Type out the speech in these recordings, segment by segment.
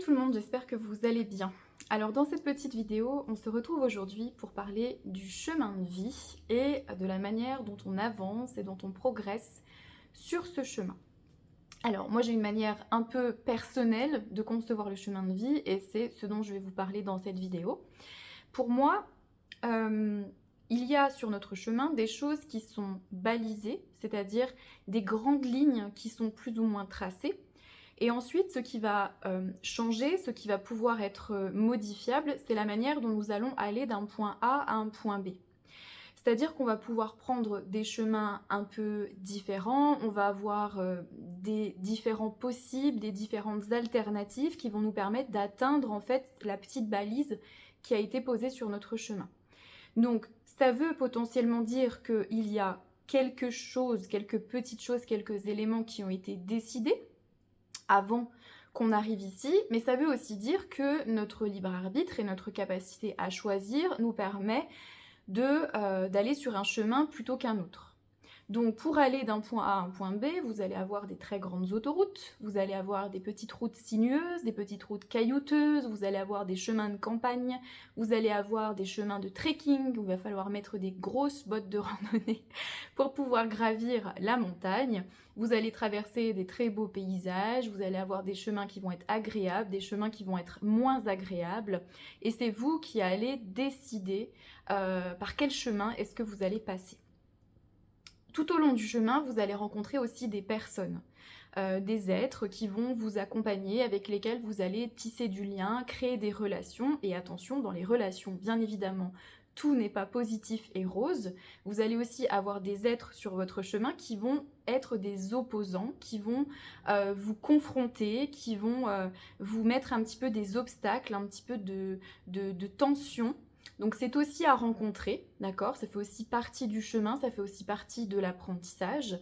tout le monde, j'espère que vous allez bien. Alors dans cette petite vidéo, on se retrouve aujourd'hui pour parler du chemin de vie et de la manière dont on avance et dont on progresse sur ce chemin. Alors moi j'ai une manière un peu personnelle de concevoir le chemin de vie et c'est ce dont je vais vous parler dans cette vidéo. Pour moi, il y a sur notre chemin des choses qui sont balisées, c'est-à-dire des grandes lignes qui sont plus ou moins tracées. Et ensuite, ce qui va changer, ce qui va pouvoir être modifiable, c'est la manière dont nous allons aller d'un point A à un point B. C'est-à-dire qu'on va pouvoir prendre des chemins un peu différents, on va avoir des différents possibles, des différentes alternatives qui vont nous permettre d'atteindre en fait la petite balise qui a été posée sur notre chemin. Donc, ça veut potentiellement dire qu'il y a quelque chose, quelques petites choses, quelques éléments qui ont été décidés avant qu'on arrive ici, mais ça veut aussi dire que notre libre arbitre et notre capacité à choisir nous permet d'aller sur un chemin plutôt qu'un autre. Donc pour aller d'un point A à un point B, vous allez avoir des très grandes autoroutes, vous allez avoir des petites routes sinueuses, des petites routes caillouteuses, vous allez avoir des chemins de campagne, vous allez avoir des chemins de trekking où il va falloir mettre des grosses bottes de randonnée pour pouvoir gravir la montagne. Vous allez traverser des très beaux paysages, vous allez avoir des chemins qui vont être agréables, des chemins qui vont être moins agréables, et c'est vous qui allez décider par quel chemin est-ce que vous allez passer. Tout au long du chemin, vous allez rencontrer aussi des personnes, des êtres qui vont vous accompagner, avec lesquels vous allez tisser du lien, créer des relations. Et attention, dans les relations, bien évidemment, tout n'est pas positif et rose. Vous allez aussi avoir des êtres sur votre chemin qui vont être des opposants, qui vont vous confronter, qui vont vous mettre un petit peu des obstacles, un petit peu de tension. Donc c'est aussi à rencontrer, d'accord? Ça fait aussi partie du chemin, ça fait aussi partie de l'apprentissage.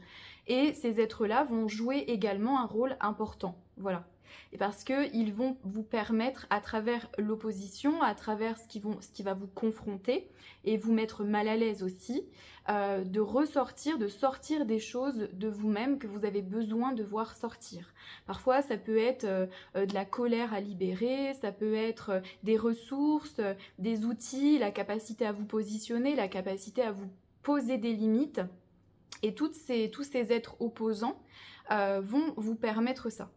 Et ces êtres-là vont jouer également un rôle important, voilà. Et parce qu'ils vont vous permettre, à travers l'opposition, à travers ce qui va vous confronter et vous mettre mal à l'aise aussi, de sortir des choses de vous-même que vous avez besoin de voir sortir. Parfois, ça peut être de la colère à libérer, ça peut être des ressources, des outils, la capacité à vous positionner, la capacité à vous poser des limites. Et tous ces êtres opposants vont vous permettre ça.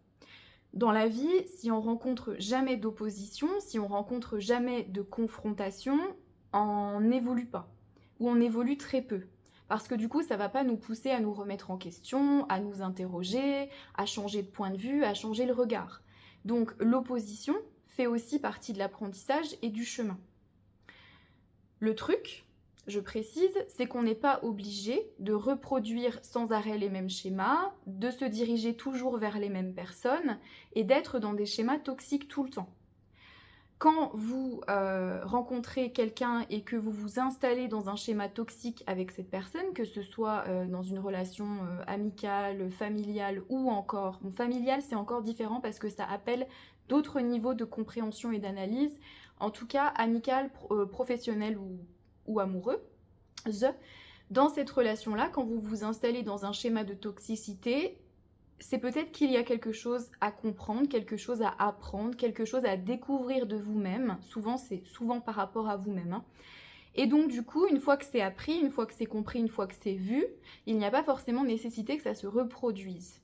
Dans la vie, si on rencontre jamais d'opposition, si on rencontre jamais de confrontation, on n'évolue pas, ou on évolue très peu. Parce que du coup, ça ne va pas nous pousser à nous remettre en question, à nous interroger, à changer de point de vue, à changer le regard. Donc l'opposition fait aussi partie de l'apprentissage et du chemin. Le truc, je précise, c'est qu'on n'est pas obligé de reproduire sans arrêt les mêmes schémas, de se diriger toujours vers les mêmes personnes et d'être dans des schémas toxiques tout le temps. Quand vous rencontrez quelqu'un et que vous vous installez dans un schéma toxique avec cette personne, que ce soit dans une relation amicale, familiale ou encore... Bon, familiale, c'est encore différent parce que ça appelle d'autres niveaux de compréhension et d'analyse. En tout cas, amical, professionnel ou amoureux. Dans cette relation-là, quand vous vous installez dans un schéma de toxicité, c'est peut-être qu'il y a quelque chose à comprendre, quelque chose à apprendre, quelque chose à découvrir de vous-même. Souvent, c'est souvent par rapport à vous-même. Hein. Et donc, du coup, une fois que c'est appris, une fois que c'est compris, une fois que c'est vu, il n'y a pas forcément nécessité que ça se reproduise.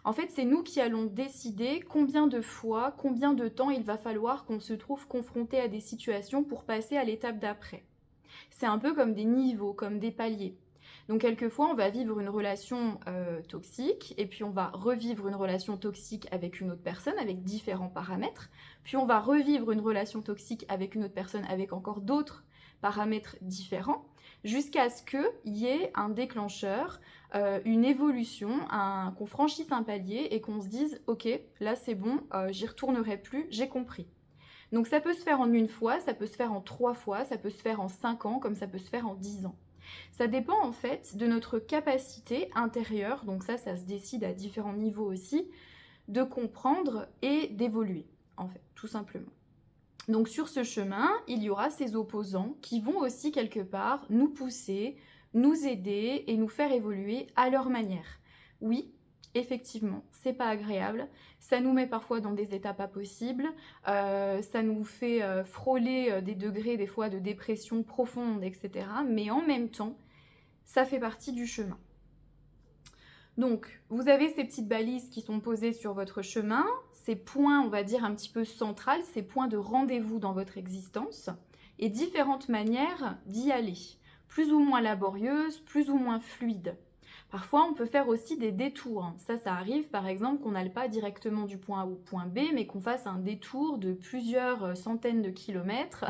En fait, c'est nous qui allons décider combien de fois, combien de temps il va falloir qu'on se trouve confronté à des situations pour passer à l'étape d'après. C'est un peu comme des niveaux, comme des paliers. Donc quelquefois, on va vivre une relation toxique, et puis on va revivre une relation toxique avec une autre personne, avec différents paramètres, puis on va revivre une relation toxique avec une autre personne avec encore d'autres paramètres différents, jusqu'à ce qu'il y ait un déclencheur, une évolution, qu'on franchisse un palier et qu'on se dise « Ok, là c'est bon, j'y retournerai plus, j'ai compris ». Donc ça peut se faire en une fois, ça peut se faire en 3 fois, ça peut se faire en 5 ans, comme ça peut se faire en 10 ans. Ça dépend en fait de notre capacité intérieure, donc ça se décide à différents niveaux aussi, de comprendre et d'évoluer, en fait, tout simplement. Donc sur ce chemin, il y aura ces opposants qui vont aussi quelque part nous pousser, nous aider et nous faire évoluer à leur manière. Oui, effectivement, c'est pas agréable. Ça nous met parfois dans des états pas possibles. Ça nous fait frôler des degrés des fois de dépression profonde, etc. Mais en même temps, ça fait partie du chemin. Donc, vous avez ces petites balises qui sont posées sur votre chemin, ces points, on va dire, un petit peu centrales, ces points de rendez-vous dans votre existence, et différentes manières d'y aller, plus ou moins laborieuses, plus ou moins fluides. Parfois, on peut faire aussi des détours. Ça arrive, par exemple, qu'on n'aille pas directement du point A au point B, mais qu'on fasse un détour de plusieurs centaines de kilomètres.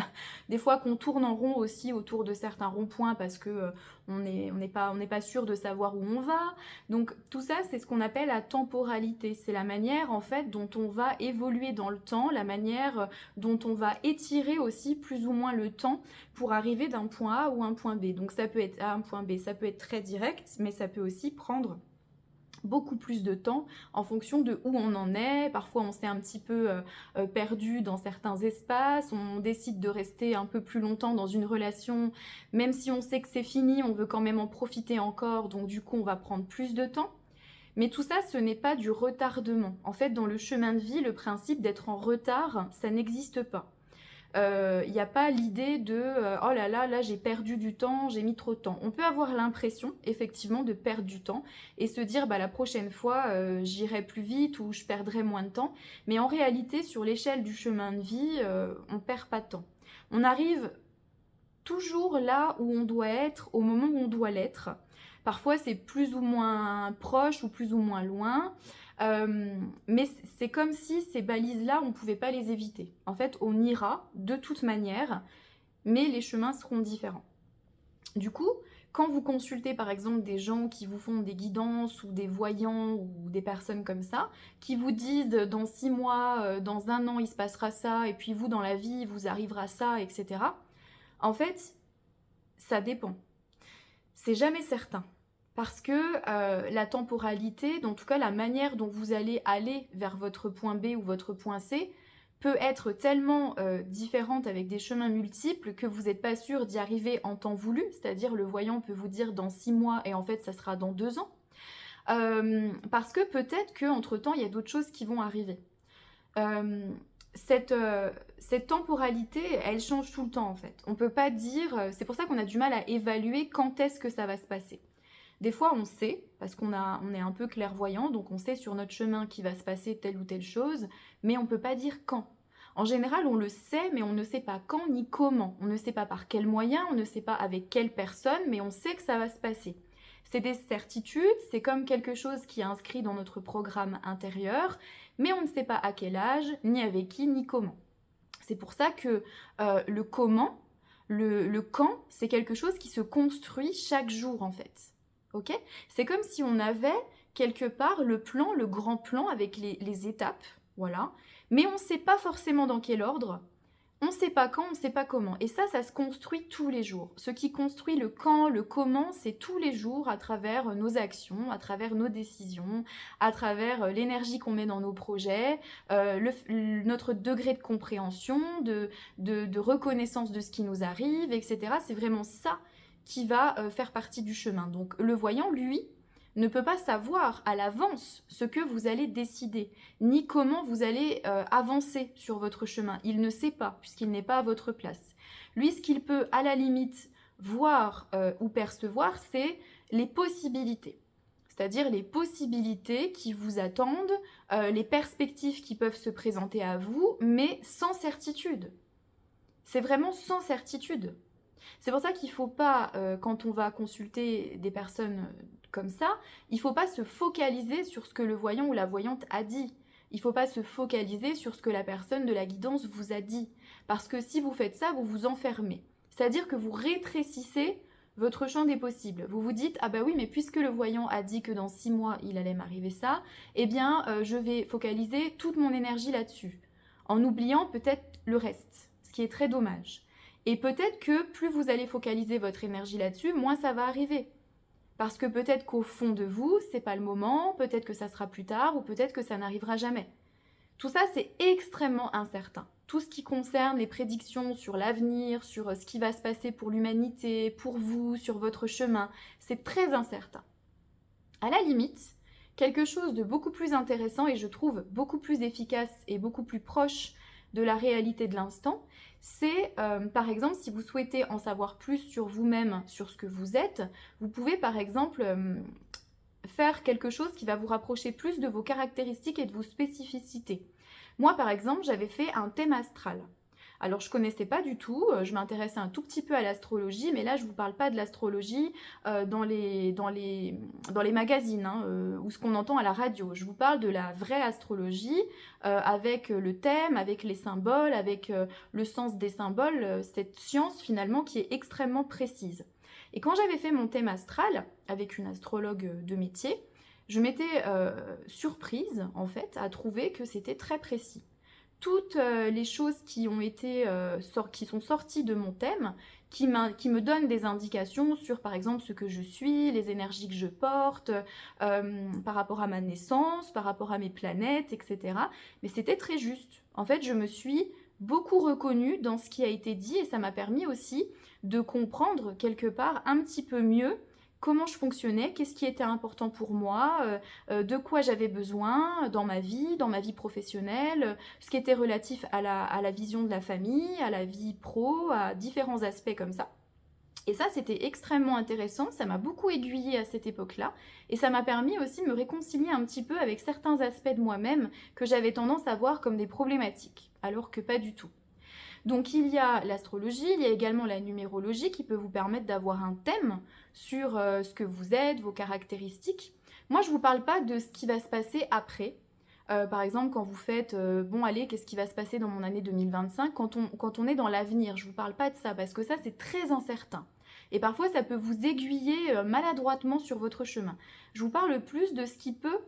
Des fois, qu'on tourne en rond aussi autour de certains ronds-points parce que on n'est pas sûr de savoir où on va. Donc, tout ça, c'est ce qu'on appelle la temporalité. C'est la manière, en fait, dont on va évoluer dans le temps, la manière dont on va étirer aussi plus ou moins le temps pour arriver d'un point A ou un point B. Donc, ça peut être à un point B, ça peut être très direct, mais ça peut aussi prendre beaucoup plus de temps en fonction de où on en est. Parfois, on s'est un petit peu perdu dans certains espaces, on décide de rester un peu plus longtemps dans une relation, même si on sait que c'est fini, on veut quand même en profiter encore, donc du coup, on va prendre plus de temps. Mais tout ça, ce n'est pas du retardement. En fait, dans le chemin de vie, le principe d'être en retard, ça n'existe pas. Il n'y a pas l'idée de oh là là, là j'ai perdu du temps, j'ai mis trop de temps. On peut avoir l'impression effectivement de perdre du temps et se dire bah, la prochaine fois j'irai plus vite ou je perdrai moins de temps. Mais en réalité, sur l'échelle du chemin de vie, on ne perd pas de temps. On arrive toujours là où on doit être, au moment où on doit l'être. Parfois, c'est plus ou moins proche ou plus ou moins loin. Mais c'est comme si ces balises-là, on ne pouvait pas les éviter. En fait, on ira de toute manière, mais les chemins seront différents. Du coup, quand vous consultez par exemple des gens qui vous font des guidances ou des voyants ou des personnes comme ça, qui vous disent dans 6 mois, dans 1 an, il se passera ça, et puis vous, dans la vie, il vous arrivera ça, etc. En fait, ça dépend. C'est jamais certain. Parce que la temporalité, en tout cas la manière dont vous allez aller vers votre point B ou votre point C, peut être tellement différente avec des chemins multiples que vous n'êtes pas sûr d'y arriver en temps voulu. C'est-à-dire le voyant peut vous dire dans 6 mois et en fait ça sera dans 2 ans. Parce que peut-être qu'entre-temps, il y a d'autres choses qui vont arriver. Cette temporalité, elle change tout le temps en fait. On peut pas dire, c'est pour ça qu'on a du mal à évaluer quand est-ce que ça va se passer. Des fois, on sait, parce on est un peu clairvoyant, donc on sait sur notre chemin qu'il va se passer telle ou telle chose, mais on ne peut pas dire quand. En général, on le sait, mais on ne sait pas quand ni comment. On ne sait pas par quels moyens, on ne sait pas avec quelle personne, mais on sait que ça va se passer. C'est des certitudes, c'est comme quelque chose qui est inscrit dans notre programme intérieur, mais on ne sait pas à quel âge, ni avec qui, ni comment. C'est pour ça que le comment, le quand, c'est quelque chose qui se construit chaque jour en fait. Okay, c'est comme si on avait quelque part le plan, le grand plan avec les étapes, voilà. Mais on ne sait pas forcément dans quel ordre, on ne sait pas quand, on ne sait pas comment. Et ça se construit tous les jours. Ce qui construit le quand, le comment, c'est tous les jours à travers nos actions, à travers nos décisions, à travers l'énergie qu'on met dans nos projets, notre degré de compréhension, de reconnaissance de ce qui nous arrive, etc. C'est vraiment ça qui va faire partie du chemin. Donc le voyant, lui, ne peut pas savoir à l'avance ce que vous allez décider, ni comment vous allez avancer sur votre chemin. Il ne sait pas, puisqu'il n'est pas à votre place. Lui, ce qu'il peut, à la limite, voir ou percevoir, c'est les possibilités. C'est-à-dire les possibilités qui vous attendent, les perspectives qui peuvent se présenter à vous, mais sans certitude. C'est vraiment sans certitude. C'est pour ça qu'il ne faut pas, quand on va consulter des personnes comme ça, il ne faut pas se focaliser sur ce que le voyant ou la voyante a dit. Il ne faut pas se focaliser sur ce que la personne de la guidance vous a dit. Parce que si vous faites ça, vous vous enfermez. C'est-à-dire que vous rétrécissez votre champ des possibles. Vous vous dites, ah bah oui, mais puisque le voyant a dit que dans 6 mois, il allait m'arriver ça, eh bien, je vais focaliser toute mon énergie là-dessus. En oubliant peut-être le reste, ce qui est très dommage. Et peut-être que plus vous allez focaliser votre énergie là-dessus, moins ça va arriver. Parce que peut-être qu'au fond de vous, c'est pas le moment, peut-être que ça sera plus tard, ou peut-être que ça n'arrivera jamais. Tout ça, c'est extrêmement incertain. Tout ce qui concerne les prédictions sur l'avenir, sur ce qui va se passer pour l'humanité, pour vous, sur votre chemin, c'est très incertain. À la limite, Quelque chose de beaucoup plus intéressant et je trouve beaucoup plus efficace et beaucoup plus proche de la réalité de l'instant, c'est par exemple si vous souhaitez en savoir plus sur vous-même, sur ce que vous êtes, vous pouvez par exemple faire quelque chose qui va vous rapprocher plus de vos caractéristiques et de vos spécificités. Moi par exemple j'avais fait un thème astral. Alors je connaissais pas du tout, je m'intéressais un tout petit peu à l'astrologie, mais là je vous parle pas de l'astrologie dans les magazines hein, ou ce qu'on entend à la radio. Je vous parle de la vraie astrologie avec le thème, avec les symboles, avec le sens des symboles, cette science finalement qui est extrêmement précise. Et quand j'avais fait mon thème astral avec une astrologue de métier, je m'étais surprise en fait à trouver que c'était très précis. Toutes les choses qui sont sorties de mon thème, qui me donnent des indications sur par exemple ce que je suis, les énergies que je porte, par rapport à ma naissance, par rapport à mes planètes, etc. Mais c'était très juste. En fait, je me suis beaucoup reconnue dans ce qui a été dit et ça m'a permis aussi de comprendre quelque part un petit peu mieux comment je fonctionnais, qu'est-ce qui était important pour moi, de quoi j'avais besoin dans ma vie professionnelle, ce qui était relatif à la vision de la famille, à la vie pro, à différents aspects comme ça. Et ça, c'était extrêmement intéressant, ça m'a beaucoup aiguillée à cette époque-là, et ça m'a permis aussi de me réconcilier un petit peu avec certains aspects de moi-même que j'avais tendance à voir comme des problématiques, alors que pas du tout. Donc il y a l'astrologie, il y a également la numérologie qui peut vous permettre d'avoir un thème sur ce que vous êtes, vos caractéristiques. Moi je ne vous parle pas de ce qui va se passer après. Par exemple quand vous faites bon allez qu'est-ce qui va se passer dans mon année 2025 quand on est dans l'avenir, je ne vous parle pas de ça parce que ça c'est très incertain. Et parfois ça peut vous aiguiller maladroitement sur votre chemin. Je vous parle plus de ce qui peut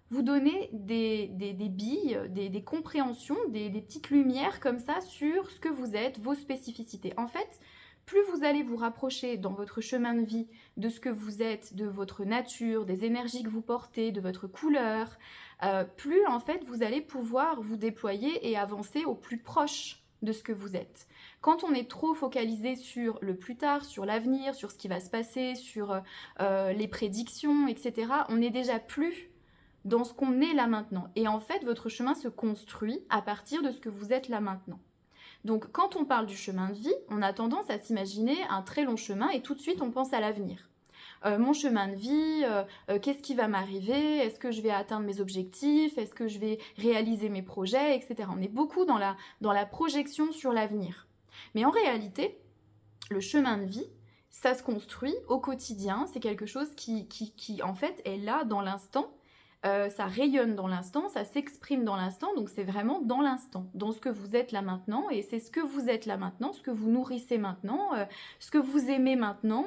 vous donner des billes, des compréhensions, des petites lumières comme ça sur ce que vous êtes, vos spécificités. En fait, plus vous allez vous rapprocher dans votre chemin de vie de ce que vous êtes, de votre nature, des énergies que vous portez, de votre couleur, plus en fait vous allez pouvoir vous déployer et avancer au plus proche de ce que vous êtes. Quand on est trop focalisé sur le plus tard, sur l'avenir, sur ce qui va se passer, sur les prédictions, etc., on n'est déjà plus dans ce qu'on est là maintenant. Et en fait, votre chemin se construit à partir de ce que vous êtes là maintenant. Donc, quand on parle du chemin de vie, on a tendance à s'imaginer un très long chemin et tout de suite, on pense à l'avenir. Mon chemin de vie, qu'est-ce qui va m'arriver? Est-ce que je vais atteindre mes objectifs? Est-ce que je vais réaliser mes projets, etc. On est beaucoup dans la projection sur l'avenir. Mais en réalité, le chemin de vie, ça se construit au quotidien. C'est quelque chose qui en fait, est là dans l'instant. Ça rayonne dans l'instant, ça s'exprime dans l'instant, donc c'est vraiment dans l'instant, dans ce que vous êtes là maintenant, et c'est ce que vous êtes là maintenant, ce que vous nourrissez maintenant, ce que vous aimez maintenant,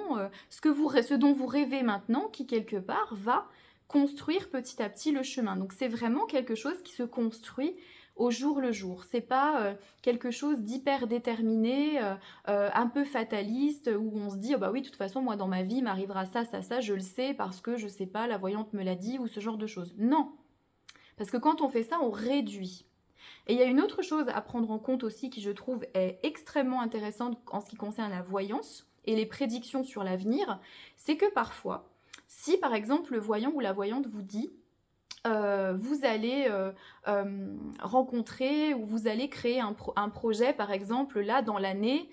ce dont vous rêvez maintenant, qui quelque part va construire petit à petit le chemin. Donc c'est vraiment quelque chose qui se construit au jour le jour. C'est pas quelque chose d'hyper déterminé, un peu fataliste, où on se dit oh bah oui, de toute façon, moi dans ma vie, m'arrivera ça, ça, ça, je le sais parce que je sais pas, la voyante me l'a dit, ou ce genre de choses. Non. Parce que quand on fait ça, on réduit. Et il y a une autre chose à prendre en compte aussi qui, je trouve, est extrêmement intéressante en ce qui concerne la voyance et les prédictions sur l'avenir, c'est que parfois, si par exemple le voyant ou la voyante vous dit vous allez rencontrer ou vous allez créer un projet, par exemple, là, dans l'année,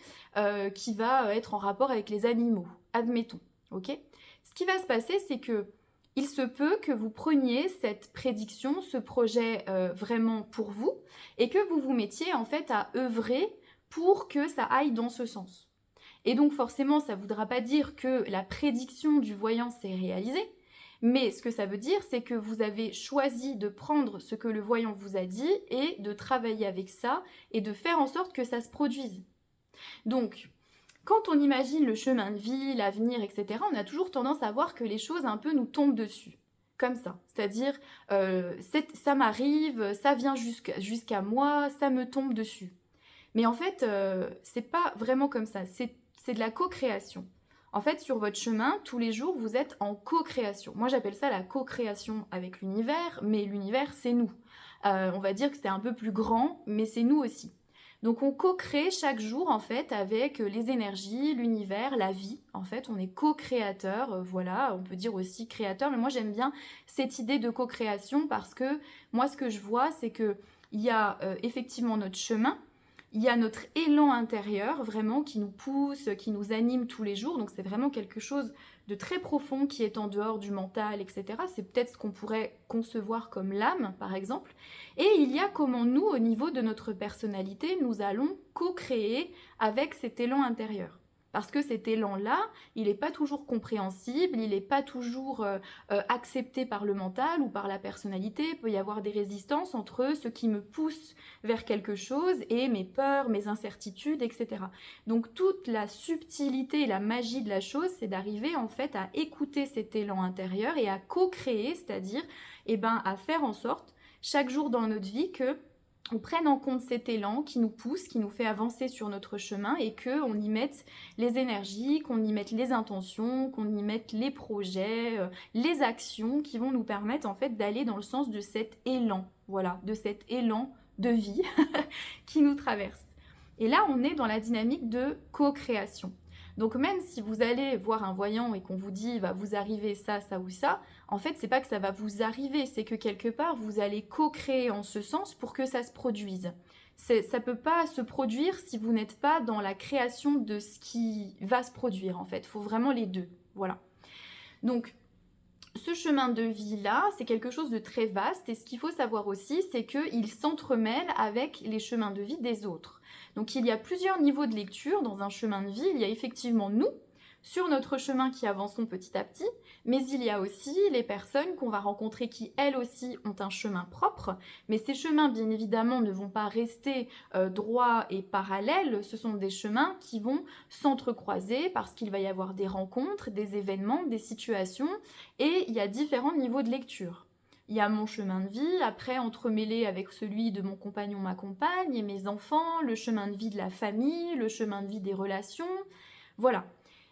qui va être en rapport avec les animaux, admettons, ok? Ce qui va se passer, c'est que il se peut que vous preniez cette prédiction, ce projet vraiment pour vous, et que vous vous mettiez, en fait, à œuvrer pour que ça aille dans ce sens. Et donc, forcément, ça ne voudra pas dire que la prédiction du voyant s'est réalisée, mais ce que ça veut dire, c'est que vous avez choisi de prendre ce que le voyant vous a dit et de travailler avec ça et de faire en sorte que ça se produise. Donc, quand on imagine le chemin de vie, l'avenir, etc., on a toujours tendance à voir que les choses un peu nous tombent dessus. Comme ça. C'est-à-dire, ça m'arrive, ça vient jusqu'à moi, ça me tombe dessus. Mais en fait, c'est pas vraiment comme ça. C'est de la co-création. En fait, sur votre chemin, tous les jours, vous êtes en co-création. Moi, j'appelle ça la co-création avec l'univers, mais l'univers, c'est nous. On va dire que c'est un peu plus grand, mais c'est nous aussi. Donc on co-crée chaque jour en fait avec les énergies, l'univers, la vie. En fait, on est co-créateur, voilà, on peut dire aussi créateur, mais moi j'aime bien cette idée de co-création parce que moi ce que je vois c'est que il y a effectivement notre chemin, il y a notre élan intérieur vraiment qui nous pousse, qui nous anime tous les jours. Donc c'est vraiment quelque chose de très profond qui est en dehors du mental, etc. C'est peut-être ce qu'on pourrait concevoir comme l'âme, par exemple. Et il y a comment nous, au niveau de notre personnalité, nous allons co-créer avec cet élan intérieur. Parce que cet élan-là, il n'est pas toujours compréhensible, il n'est pas toujours accepté par le mental ou par la personnalité. Il peut y avoir des résistances entre ce qui me pousse vers quelque chose et mes peurs, mes incertitudes, etc. Donc toute la subtilité et la magie de la chose, c'est d'arriver en fait à écouter cet élan intérieur et à co-créer, c'est-à-dire à faire en sorte chaque jour dans notre vie que on prenne en compte cet élan qui nous pousse, qui nous fait avancer sur notre chemin et qu'on y mette les énergies, qu'on y mette les intentions, qu'on y mette les projets, les actions qui vont nous permettre en fait d'aller dans le sens de cet élan, voilà, de cet élan de vie qui nous traverse. Et là, on est dans la dynamique de co-création. Donc même si vous allez voir un voyant et qu'on vous dit va vous arriver ça, ça ou ça, en fait c'est pas que ça va vous arriver, c'est que quelque part vous allez co-créer en ce sens pour que ça se produise. Ça peut pas se produire si vous n'êtes pas dans la création de ce qui va se produire en fait. Il faut vraiment les deux, voilà. Donc ce chemin de vie-là, c'est quelque chose de très vaste et ce qu'il faut savoir aussi, c'est qu'il s'entremêle avec les chemins de vie des autres. Donc il y a plusieurs niveaux de lecture dans un chemin de vie. Il y a effectivement nous, sur notre chemin qui avançons petit à petit, mais il y a aussi les personnes qu'on va rencontrer qui, elles aussi, ont un chemin propre. Mais ces chemins, bien évidemment, ne vont pas rester droits et parallèles. Ce sont des chemins qui vont s'entrecroiser parce qu'il va y avoir des rencontres, des événements, des situations, et il y a différents niveaux de lecture. Il y a mon chemin de vie, après entremêlé avec celui de mon compagnon, ma compagne et mes enfants, le chemin de vie de la famille, le chemin de vie des relations, voilà.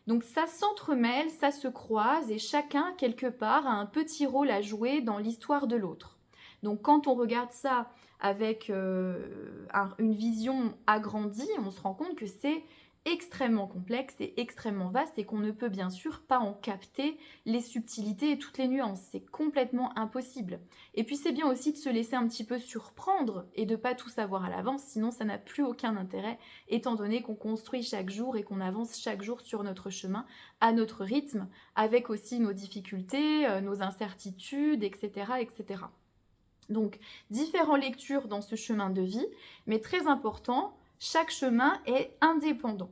Donc ça s'entremêle, ça se croise et chacun, quelque part, a un petit rôle à jouer dans l'histoire de l'autre. Donc quand on regarde ça avec une vision agrandie, on se rend compte que c'est extrêmement complexe et extrêmement vaste et qu'on ne peut bien sûr pas en capter les subtilités et toutes les nuances. C'est complètement impossible. Et puis c'est bien aussi de se laisser un petit peu surprendre et de pas tout savoir à l'avance, sinon ça n'a plus aucun intérêt, étant donné qu'on construit chaque jour et qu'on avance chaque jour sur notre chemin, à notre rythme, avec aussi nos difficultés, nos incertitudes, etc., etc. Donc, différentes lectures dans ce chemin de vie, mais très important, chaque chemin est indépendant.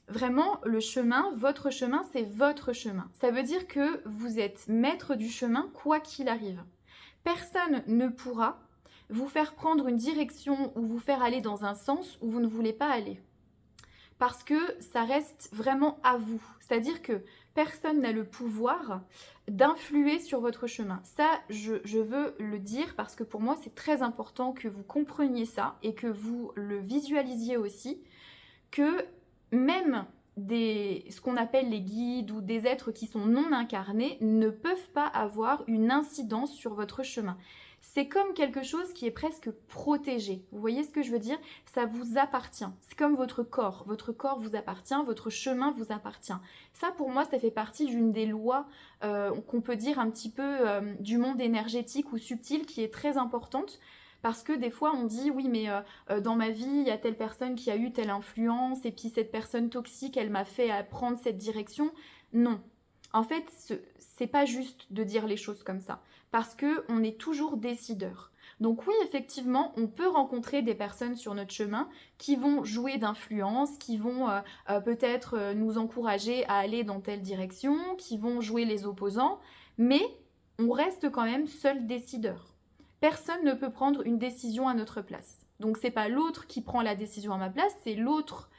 Vraiment, le chemin, votre chemin, c'est votre chemin. Ça veut dire que vous êtes maître du chemin, quoi qu'il arrive. Personne ne pourra vous faire prendre une direction ou vous faire aller dans un sens où vous ne voulez pas aller. Parce que ça reste vraiment à vous. C'est-à-dire que personne n'a le pouvoir d'influer sur votre chemin. Ça, je veux le dire parce que pour moi, c'est très important que vous compreniez ça et que vous le visualisiez aussi, que même ce qu'on appelle les guides ou des êtres qui sont non incarnés ne peuvent pas avoir une incidence sur votre chemin. C'est comme quelque chose qui est presque protégé. Vous voyez ce que je veux dire? Ça vous appartient. C'est comme votre corps. Votre corps vous appartient, votre chemin vous appartient. Ça, pour moi, ça fait partie d'une des lois qu'on peut dire un petit peu du monde énergétique ou subtil qui est très importante. Parce que des fois, on dit, oui, mais dans ma vie, il y a telle personne qui a eu telle influence, et puis cette personne toxique, elle m'a fait prendre cette direction. Non. En fait, c'est pas juste de dire les choses comme ça, parce qu'on est toujours décideur. Donc oui, effectivement, on peut rencontrer des personnes sur notre chemin qui vont jouer d'influence, qui vont peut-être nous encourager à aller dans telle direction, qui vont jouer les opposants, mais on reste quand même seul décideur. Personne ne peut prendre une décision à notre place. Donc c'est pas l'autre qui prend la décision à ma place, c'est l'autre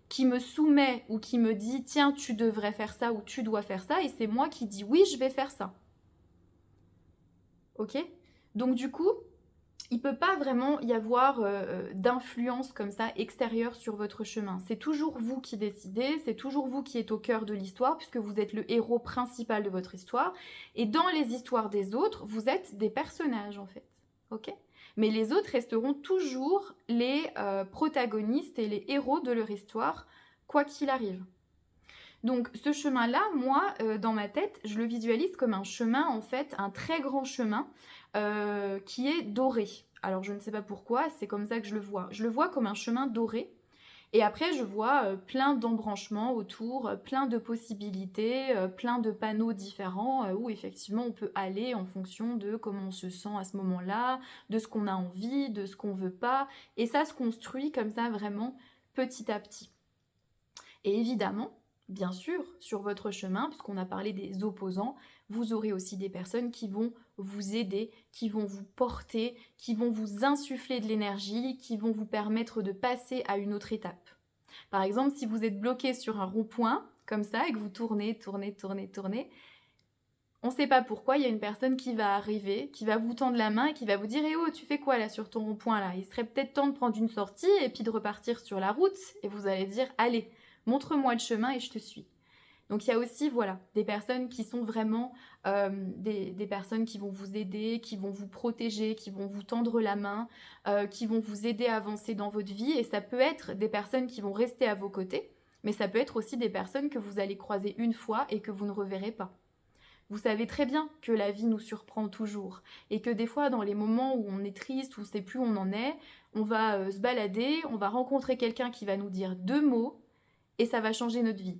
qui me soumet ou qui me dit « Tiens, tu devrais faire ça ou tu dois faire ça » et c'est moi qui dis « Oui, je vais faire ça ». Ok? Donc du coup, il ne peut pas vraiment y avoir d'influence comme ça extérieure sur votre chemin. C'est toujours vous qui décidez, c'est toujours vous qui êtes au cœur de l'histoire puisque vous êtes le héros principal de votre histoire. Et dans les histoires des autres, vous êtes des personnages en fait. ok? Mais les autres resteront toujours les protagonistes et les héros de leur histoire, quoi qu'il arrive. Donc ce chemin-là, moi, dans ma tête, je le visualise comme un chemin, en fait, un très grand chemin qui est doré. Alors je ne sais pas pourquoi, c'est comme ça que je le vois. Je le vois comme un chemin doré. Et après, je vois plein d'embranchements autour, plein de possibilités, plein de panneaux différents où effectivement on peut aller en fonction de comment on se sent à ce moment-là, de ce qu'on a envie, de ce qu'on veut pas. Et ça se construit comme ça vraiment petit à petit. Et évidemment, bien sûr, sur votre chemin, puisqu'on a parlé des opposants, vous aurez aussi des personnes qui vont vous aider, qui vont vous porter, qui vont vous insuffler de l'énergie, qui vont vous permettre de passer à une autre étape. Par exemple, si vous êtes bloqué sur un rond-point, comme ça, et que vous tournez, on ne sait pas pourquoi, il y a une personne qui va arriver, qui va vous tendre la main et qui va vous dire « Eh oh, tu fais quoi là sur ton rond-point là ?» Il serait peut-être temps de prendre une sortie et puis de repartir sur la route. Et vous allez dire « Allez, montre-moi le chemin et je te suis. » Donc il y a aussi, voilà, des personnes qui sont vraiment des personnes qui vont vous aider, qui vont vous protéger, qui vont vous tendre la main, qui vont vous aider à avancer dans votre vie. Et ça peut être des personnes qui vont rester à vos côtés, mais ça peut être aussi des personnes que vous allez croiser une fois et que vous ne reverrez pas. Vous savez très bien que la vie nous surprend toujours et que des fois, dans les moments où on est triste, où on ne sait plus où on en est, on va se balader, on va rencontrer quelqu'un qui va nous dire 2 mots et ça va changer notre vie.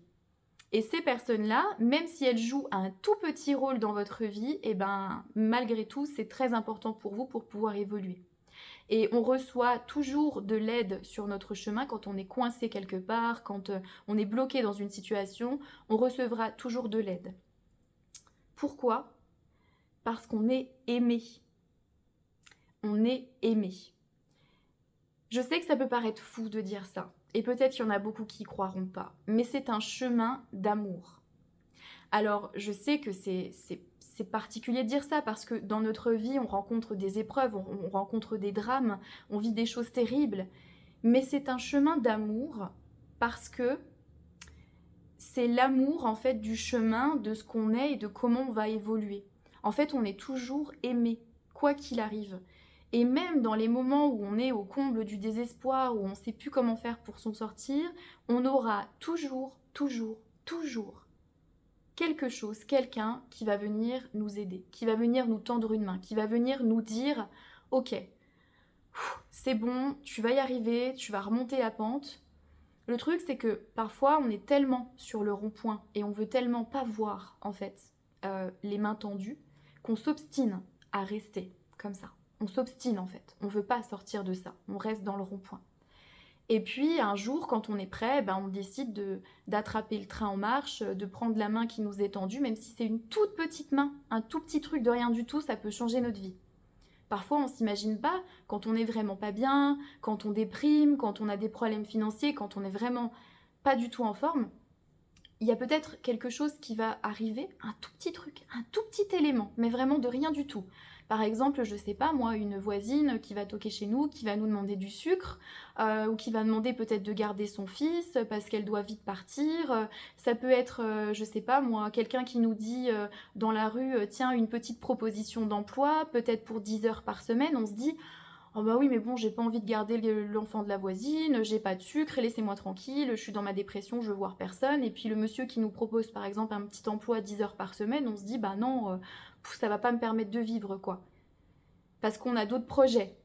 Et ces personnes-là, même si elles jouent un tout petit rôle dans votre vie, et ben malgré tout, c'est très important pour vous pour pouvoir évoluer. Et on reçoit toujours de l'aide sur notre chemin quand on est coincé quelque part, quand on est bloqué dans une situation, on recevra toujours de l'aide. Pourquoi ? Parce qu'on est aimé. On est aimé. Je sais que ça peut paraître fou de dire ça, et peut-être qu'il y en a beaucoup qui y croiront pas, mais c'est un chemin d'amour. Alors, je sais que c'est particulier de dire ça parce que dans notre vie, on rencontre des épreuves, on rencontre des drames, on vit des choses terribles, mais c'est un chemin d'amour parce que c'est l'amour en fait du chemin de ce qu'on est et de comment on va évoluer. En fait, on est toujours aimé, quoi qu'il arrive. Et même dans les moments où on est au comble du désespoir, où on ne sait plus comment faire pour s'en sortir, on aura toujours quelque chose, quelqu'un qui va venir nous aider, qui va venir nous tendre une main, qui va venir nous dire « Ok, c'est bon, tu vas y arriver, tu vas remonter la pente. » Le truc, c'est que parfois, on est tellement sur le rond-point et on veut tellement pas voir, en fait, les mains tendues, qu'on s'obstine à rester comme ça. On s'obstine, en fait. On veut pas sortir de ça. On reste dans le rond-point. Et puis, un jour, quand on est prêt, ben, on décide d'attraper le train en marche, de prendre la main qui nous est tendue, même si c'est une toute petite main, un tout petit truc de rien du tout, ça peut changer notre vie. Parfois, on ne s'imagine pas, quand on n'est vraiment pas bien, quand on déprime, quand on a des problèmes financiers, quand on n'est vraiment pas du tout en forme, il y a peut-être quelque chose qui va arriver, un tout petit truc, un tout petit élément, mais vraiment de rien du tout. Par exemple, je sais pas moi, une voisine qui va toquer chez nous, qui va nous demander du sucre, ou qui va demander peut-être de garder son fils parce qu'elle doit vite partir. Ça peut être, je sais pas moi, quelqu'un qui nous dit dans la rue, tiens, une petite proposition d'emploi, peut-être pour 10 heures par semaine. On se dit, oh bah oui, mais bon, j'ai pas envie de garder l'enfant de la voisine, j'ai pas de sucre, laissez-moi tranquille, je suis dans ma dépression, je veux voir personne. Et puis le monsieur qui nous propose par exemple un petit emploi 10 heures par semaine, on se dit, bah non, ça va pas me permettre de vivre, quoi. Parce qu'on a d'autres projets.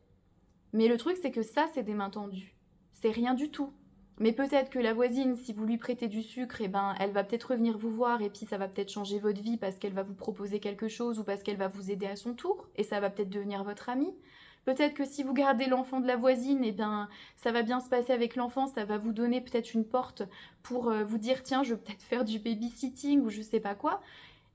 Mais le truc, c'est que ça, c'est des mains tendues. C'est rien du tout. Mais peut-être que la voisine, si vous lui prêtez du sucre, eh ben, elle va peut-être revenir vous voir et puis ça va peut-être changer votre vie parce qu'elle va vous proposer quelque chose ou parce qu'elle va vous aider à son tour et ça va peut-être devenir votre amie. Peut-être que si vous gardez l'enfant de la voisine, eh bien, ça va bien se passer avec l'enfant, ça va vous donner peut-être une porte pour vous dire tiens, je vais peut-être faire du babysitting ou je sais pas quoi.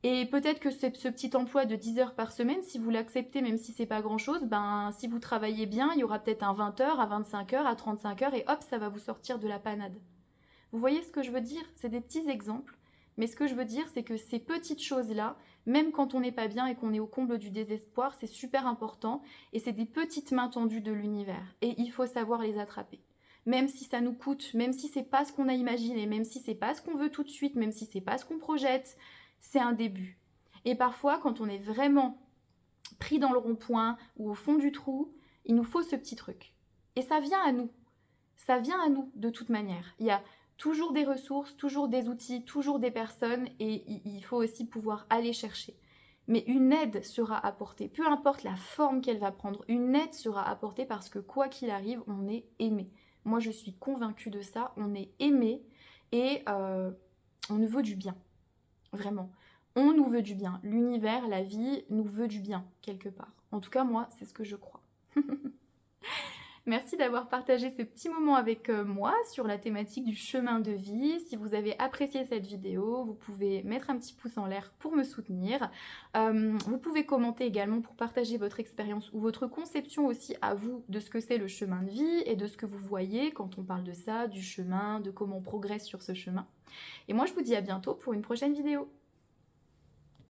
Et peut-être que ce petit emploi de 10 heures par semaine, si vous l'acceptez, même si c'est pas grand-chose, ben, si vous travaillez bien, il y aura peut-être un 20 heures, à 25 heures, à 35 heures, et hop, ça va vous sortir de la panade. Vous voyez ce que je veux dire? C'est des petits exemples. Mais ce que je veux dire, c'est que ces petites choses-là, même quand on n'est pas bien et qu'on est au comble du désespoir, c'est super important. Et c'est des petites mains tendues de l'univers. Et il faut savoir les attraper. Même si ça nous coûte, même si c'est pas ce qu'on a imaginé, même si c'est pas ce qu'on veut tout de suite, même si c'est pas ce qu'on projette, c'est un début. Et parfois, quand on est vraiment pris dans le rond-point ou au fond du trou, il nous faut ce petit truc. Et ça vient à nous. Ça vient à nous de toute manière. Il y a toujours des ressources, toujours des outils, toujours des personnes et il faut aussi pouvoir aller chercher. Mais une aide sera apportée, peu importe la forme qu'elle va prendre, une aide sera apportée parce que quoi qu'il arrive, on est aimé. Moi, je suis convaincue de ça, on est aimé et on nous veut du bien, vraiment. On nous veut du bien. L'univers, la vie nous veut du bien, quelque part. En tout cas, moi, c'est ce que je crois. Merci d'avoir partagé ce petit moment avec moi sur la thématique du chemin de vie. Si vous avez apprécié cette vidéo, vous pouvez mettre un petit pouce en l'air pour me soutenir. Vous pouvez commenter également pour partager votre expérience ou votre conception aussi à vous de ce que c'est le chemin de vie et de ce que vous voyez quand on parle de ça, du chemin, de comment on progresse sur ce chemin. Et moi, je vous dis à bientôt pour une prochaine vidéo.